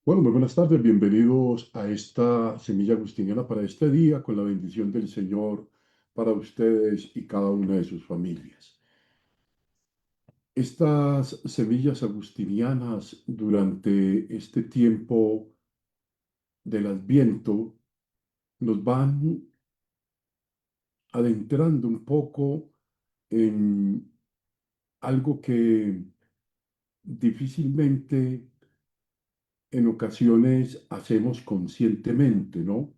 Bueno, muy buenas tardes, bienvenidos a esta semilla agustiniana para este día, con la bendición del Señor para ustedes y cada una de sus familias. Estas semillas agustinianas durante este tiempo del Adviento nos van adentrando un poco en algo que difícilmente en ocasiones hacemos conscientemente, ¿no?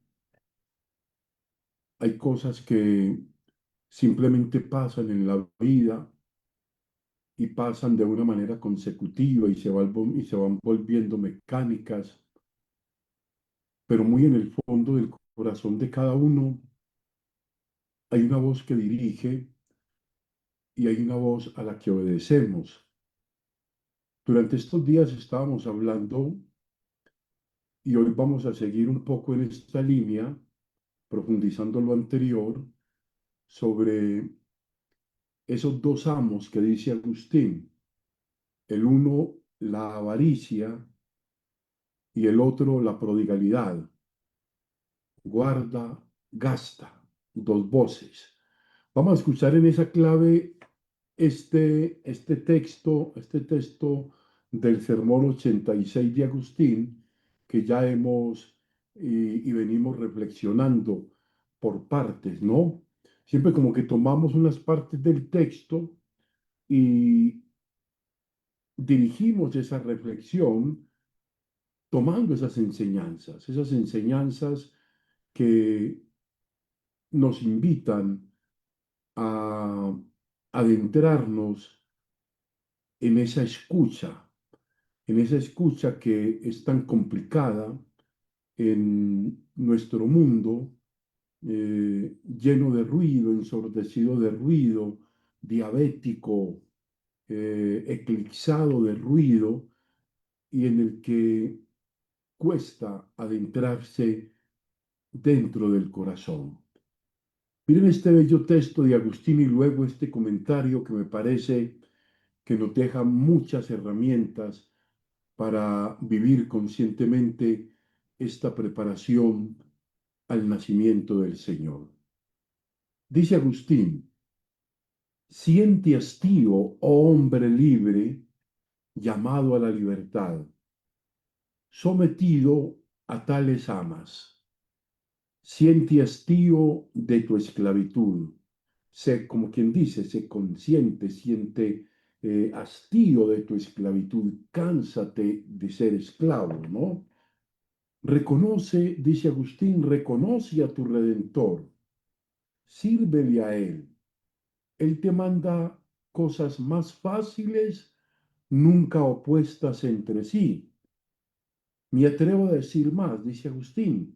Hay cosas que simplemente pasan en la vida y pasan de una manera consecutiva y se van volviendo mecánicas, pero muy en el fondo del corazón de cada uno hay una voz que dirige y hay una voz a la que obedecemos. Durante estos días estábamos hablando y hoy vamos a seguir un poco en esta línea, profundizando lo anterior, sobre esos dos amos que dice Agustín, el uno la avaricia y el otro la prodigalidad. Guarda, gasta, dos voces. Vamos a escuchar en esa clave este texto del Sermón 86 de Agustín, que ya hemos y venimos reflexionando por partes, ¿no? Siempre como que tomamos unas partes del texto y dirigimos esa reflexión tomando esas enseñanzas que nos invitan a adentrarnos en esa escucha que es tan complicada en nuestro mundo, lleno de ruido, ensordecido de ruido, diabético, eclipsado de ruido, y en el que cuesta adentrarse dentro del corazón. Miren este bello texto de Agustín y luego este comentario que me parece que nos deja muchas herramientas para vivir conscientemente esta preparación al nacimiento del Señor. Dice Agustín, siente hastío, oh hombre libre, llamado a la libertad, sometido a tales amas. Siente hastío de tu esclavitud. Sé, como quien dice, sé consciente, siente hastío de tu esclavitud. Cánsate de ser esclavo, ¿no? Reconoce, dice Agustín, reconoce a tu Redentor. Sírvele a Él. Él te manda cosas más fáciles, nunca opuestas entre sí. Me atrevo a decir más, dice Agustín,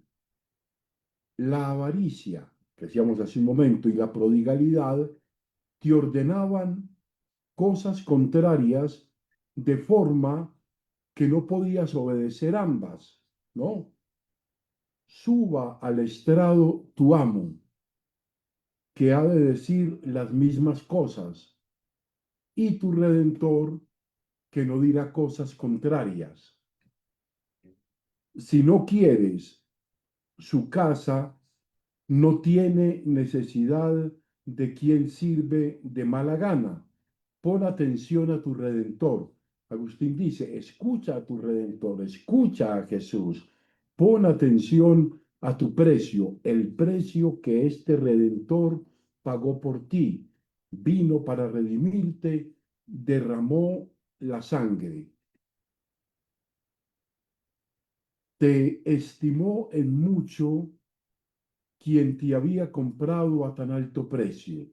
la avaricia, que decíamos hace un momento, y la prodigalidad te ordenaban cosas contrarias de forma que no podías obedecer ambas, ¿no? Suba al estrado tu amo, que ha de decir las mismas cosas, y tu redentor, que no dirá cosas contrarias. Si no quieres su casa, no tiene necesidad de quien sirve de mala gana. Pon atención a tu Redentor. Agustín dice, escucha a tu Redentor, escucha a Jesús. Pon atención a tu precio, el precio que este Redentor pagó por ti. Vino para redimirte, derramó la sangre. Te estimó en mucho quien te había comprado a tan alto precio,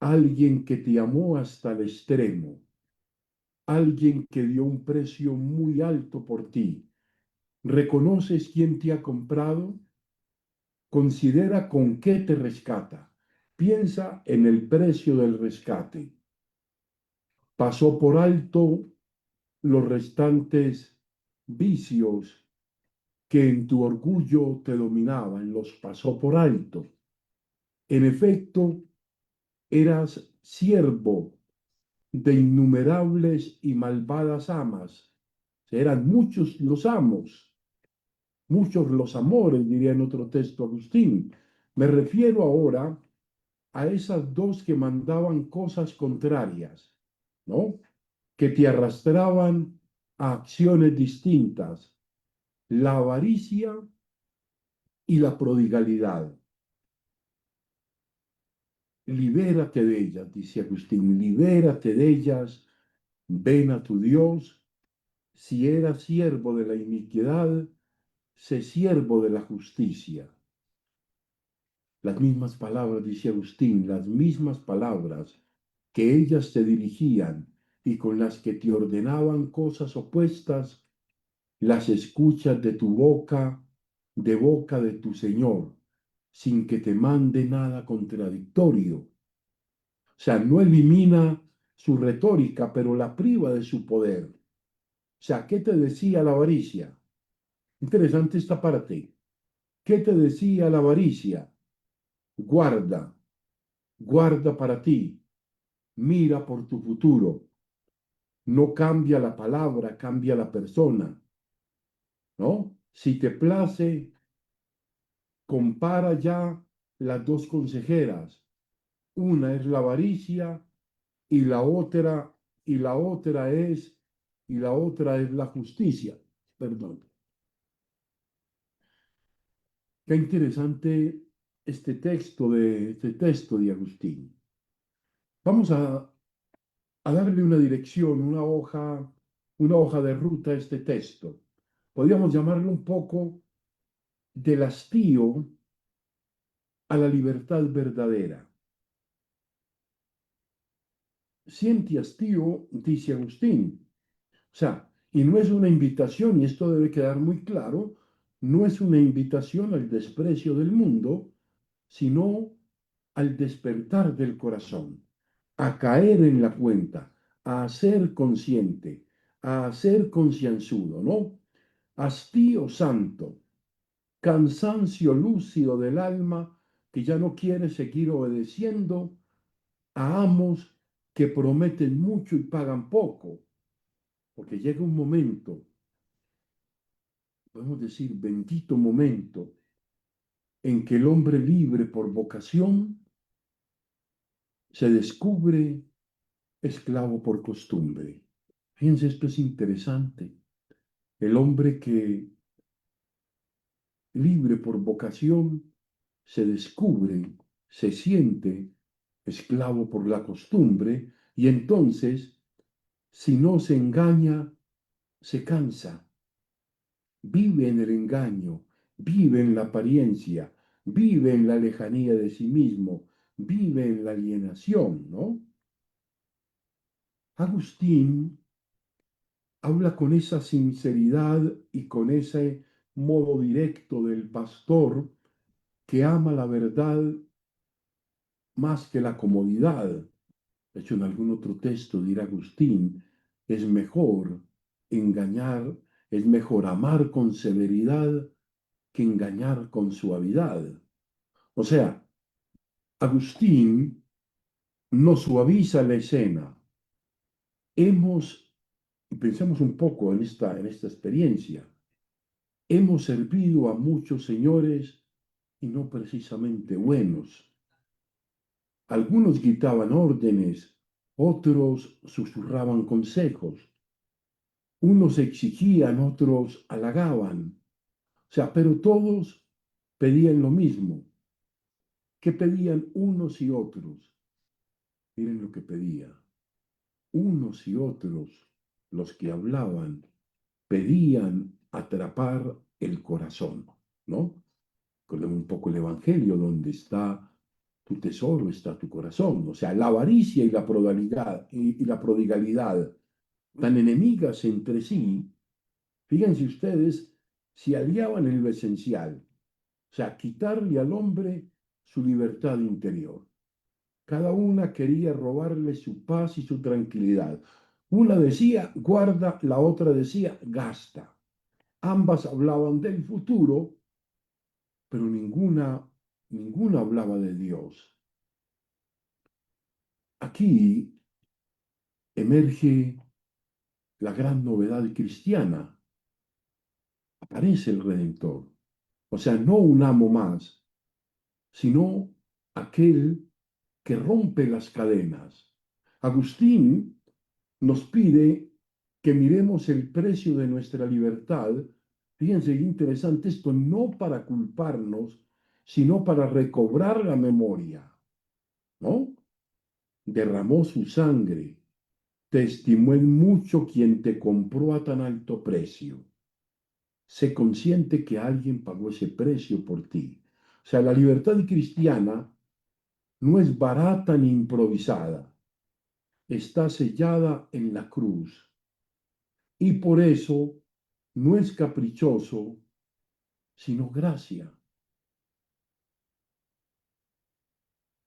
alguien que te amó hasta el extremo, alguien que dio un precio muy alto por ti. ¿Reconoces quién te ha comprado? Considera con qué te rescata. Piensa en el precio del rescate. Pasó por alto los restantes vicios que en tu orgullo te dominaban, los pasó por alto. En efecto, eras siervo de innumerables y malvadas amas, eran muchos los amos, muchos los amores, diría en otro texto Agustín. Me refiero ahora a esas dos que mandaban cosas contrarias, ¿no? Que te arrastraban a acciones distintas, la avaricia y la prodigalidad. Libérate de ellas, dice Agustín, libérate de ellas, ven a tu Dios. Si eras siervo de la iniquidad, sé siervo de la justicia. Las mismas palabras, dice Agustín, las mismas palabras que ellas te dirigían y con las que te ordenaban cosas opuestas, las escuchas de boca de tu Señor, sin que te mande nada contradictorio. O sea, no elimina su retórica, pero la priva de su poder. O sea, ¿qué te decía la avaricia? Interesante esta parte. ¿Qué te decía la avaricia? Guarda, guarda para ti, mira por tu futuro. No cambia la palabra, cambia la persona, ¿no? Si te place, compara ya las dos consejeras. Una es la avaricia y la otra, y la otra es, y la otra es la justicia. Perdón. Qué interesante este texto de Agustín. Vamos a darle una dirección, una hoja de ruta a este texto. Podríamos llamarlo un poco del hastío a la libertad verdadera. Siente hastío, dice Agustín. O sea, y no es una invitación, y esto debe quedar muy claro, no es una invitación al desprecio del mundo, sino al despertar del corazón, a caer en la cuenta, a ser consciente, a ser concienzudo, ¿no? Hastío santo, cansancio lúcido del alma que ya no quiere seguir obedeciendo a amos que prometen mucho y pagan poco, porque llega un momento, podemos decir, bendito momento, en que el hombre libre por vocación se descubre esclavo por costumbre. Fíjense, esto es interesante. El hombre que libre por vocación se descubre, se siente esclavo por la costumbre y entonces, si no se engaña, se cansa, vive en el engaño, vive en la apariencia, vive en la lejanía de sí mismo, vive en la alienación, ¿no? Agustín habla con esa sinceridad y con ese modo directo del pastor que ama la verdad más que la comodidad. De hecho, en algún otro texto dirá Agustín, es mejor engañar, es mejor amar con severidad que engañar con suavidad. O sea, Agustín no suaviza la escena. Hemos, y pensemos un poco en esta experiencia, hemos servido a muchos señores y no precisamente buenos. Algunos gritaban órdenes, otros susurraban consejos, unos exigían, otros halagaban. O sea, pero todos pedían lo mismo. ¿Qué pedían unos y otros? Miren lo que pedía. Unos y otros, los que hablaban, pedían atrapar el corazón, ¿no? Recordemos un poco el Evangelio, donde está tu tesoro, está tu corazón. O sea, la avaricia y la prodigalidad, y la prodigalidad, tan enemigas entre sí, fíjense ustedes, se aliaban en lo esencial. O sea, quitarle al hombre su libertad interior. Cada una quería robarle su paz y su tranquilidad. Una decía, guarda, la otra decía, gasta. Ambas hablaban del futuro, pero ninguna hablaba de Dios. Aquí emerge la gran novedad cristiana. Aparece el Redentor. O sea, no un amo más, sino aquel que rompe las cadenas. Agustín nos pide que miremos el precio de nuestra libertad. Fíjense qué interesante esto, no para culparnos, sino para recobrar la memoria, ¿no? Derramó su sangre, te estimó en mucho quien te compró a tan alto precio. Sé consciente que alguien pagó ese precio por ti. O sea, la libertad cristiana no es barata ni improvisada, está sellada en la cruz y por eso no es caprichoso, sino gracia.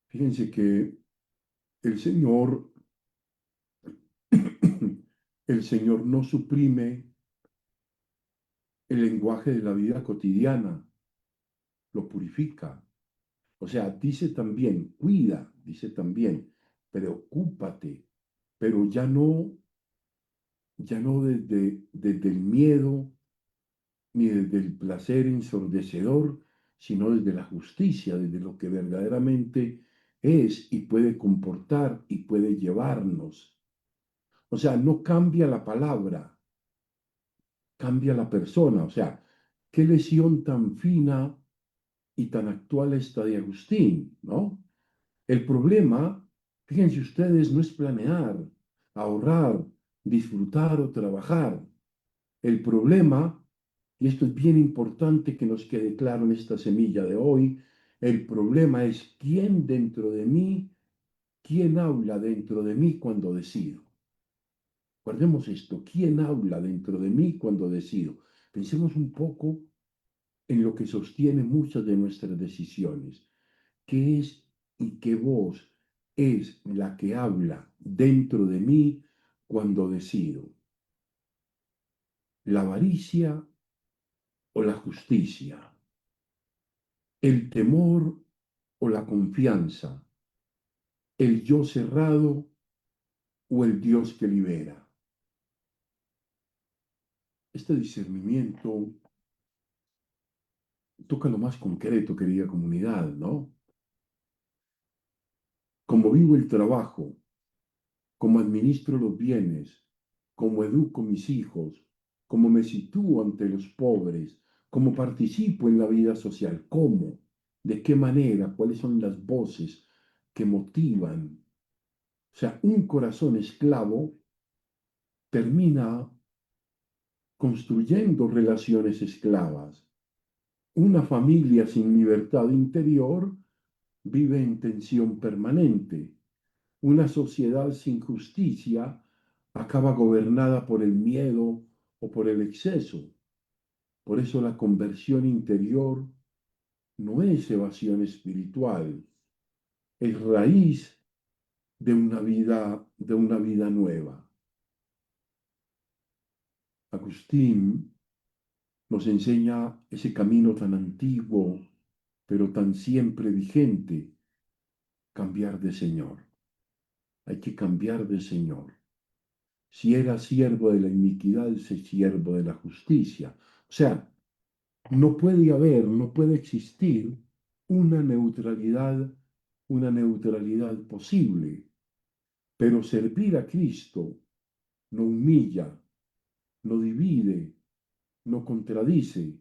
Fíjense que el Señor, el Señor no suprime el lenguaje de la vida cotidiana, lo purifica. O sea, dice también, cuida, dice también, preocúpate, pero ya no desde el miedo ni desde el placer ensordecedor, sino desde la justicia, desde lo que verdaderamente es y puede comportar y puede llevarnos. O sea, no cambia la palabra, cambia la persona. O sea, qué lesión tan fina y tan actual esta de Agustín, ¿no? El problema, fíjense ustedes, no es planear, ahorrar, disfrutar o trabajar. El problema, y esto es bien importante que nos quede claro en esta semilla de hoy, el problema es quién dentro de mí, quién habla dentro de mí cuando decido. Guardemos esto, quién habla dentro de mí cuando decido. Pensemos un poco en lo que sostiene muchas de nuestras decisiones. ¿Qué es y qué voz es la que habla dentro de mí cuando decido? ¿La avaricia o la justicia? ¿El temor o la confianza? ¿El yo cerrado o el Dios que libera? Este discernimiento toca lo más concreto, querida comunidad, ¿no? Cómo vivo el trabajo, cómo administro los bienes, cómo educo mis hijos, cómo me sitúo ante los pobres, cómo participo en la vida social, cómo, de qué manera, cuáles son las voces que motivan. O sea, un corazón esclavo termina construyendo relaciones esclavas. Una familia sin libertad interior vive en tensión permanente. Una sociedad sin justicia acaba gobernada por el miedo o por el exceso. Por eso la conversión interior no es evasión espiritual, es raíz de una vida nueva. Agustín nos enseña ese camino tan antiguo, pero tan siempre vigente, cambiar de Señor. Hay que cambiar de Señor. Si era siervo de la iniquidad, es siervo de la justicia. O sea, no puede haber, no puede existir una neutralidad posible. Pero servir a Cristo no humilla, no divide, no contradice,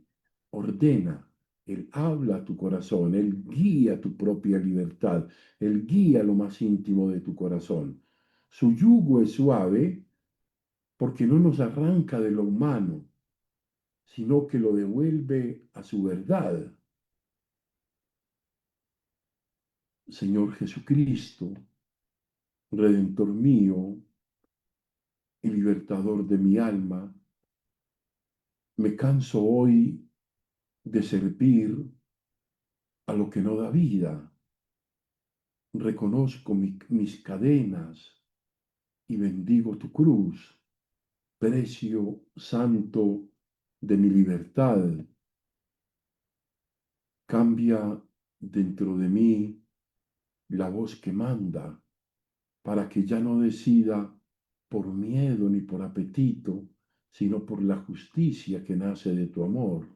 ordena. Él habla a tu corazón, Él guía tu propia libertad, Él guía lo más íntimo de tu corazón. Su yugo es suave porque no nos arranca de lo humano, sino que lo devuelve a su verdad. Señor Jesucristo, Redentor mío y libertador de mi alma, me canso hoy de servir a lo que no da vida. Reconozco mis cadenas y bendigo tu cruz, precio santo de mi libertad. Cambia dentro de mí la voz que manda para que ya no decida por miedo ni por apetito, sino por la justicia que nace de tu amor.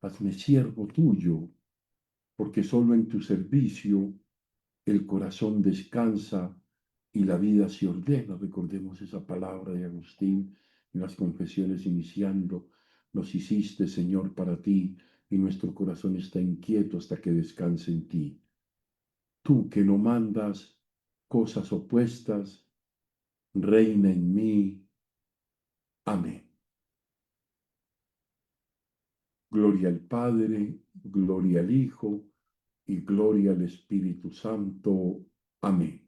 Hazme siervo tuyo, porque solo en tu servicio el corazón descansa y la vida se ordena. Recordemos esa palabra de Agustín en las confesiones iniciando. Nos hiciste, Señor, para ti, y nuestro corazón está inquieto hasta que descanse en ti. Tú que no mandas cosas opuestas, reina en mí. Amén. Gloria al Padre, gloria al Hijo y gloria al Espíritu Santo. Amén.